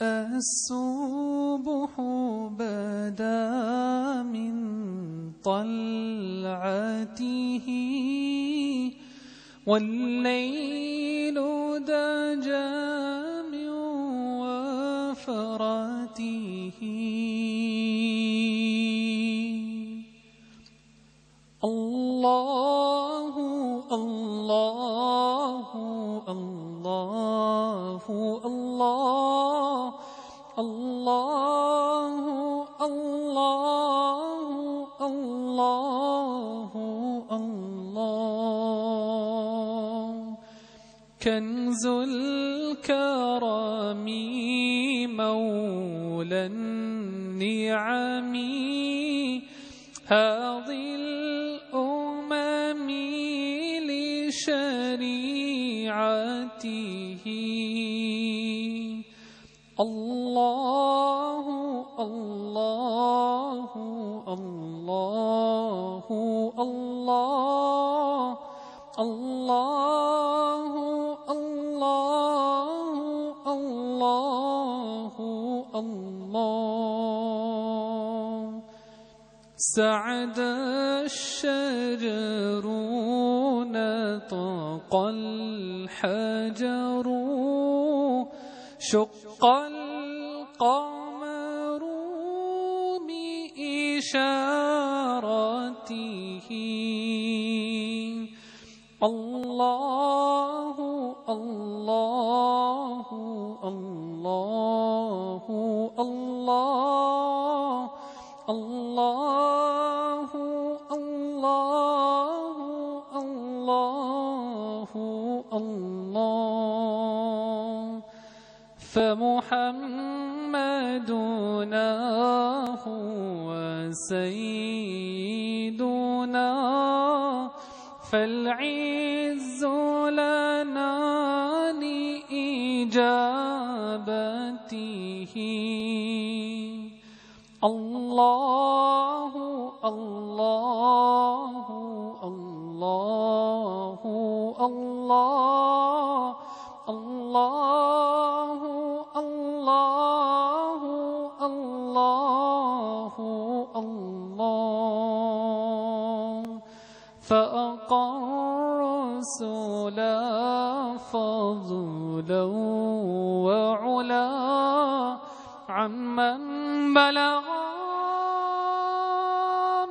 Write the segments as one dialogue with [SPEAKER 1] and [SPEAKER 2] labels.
[SPEAKER 1] الصبح بدا من طلعته والليل دجى من وفراته الله الله الله الله الله الله الله الله كنز الكرم مولى النعم هذه الأمم لشريعته الله الله الله الله الله الله الله الله سعد الشجر نطق الحجر شق القمر بإشارته الله الله الله الله الله الله الله الله فمحمدنا هو سيدنا فالعز لنا لإجابته الله الله الله الله الله الله الله الله فأقر رسولا فضلا وعلا عمن بلغ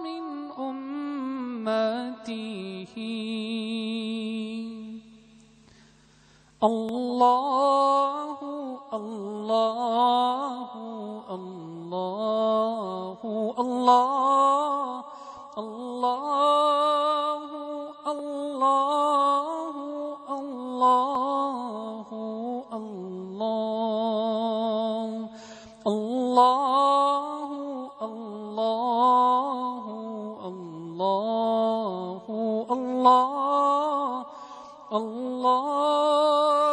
[SPEAKER 1] من أمته الله الله الله الله الله الله الله الله الله الله الله الله الله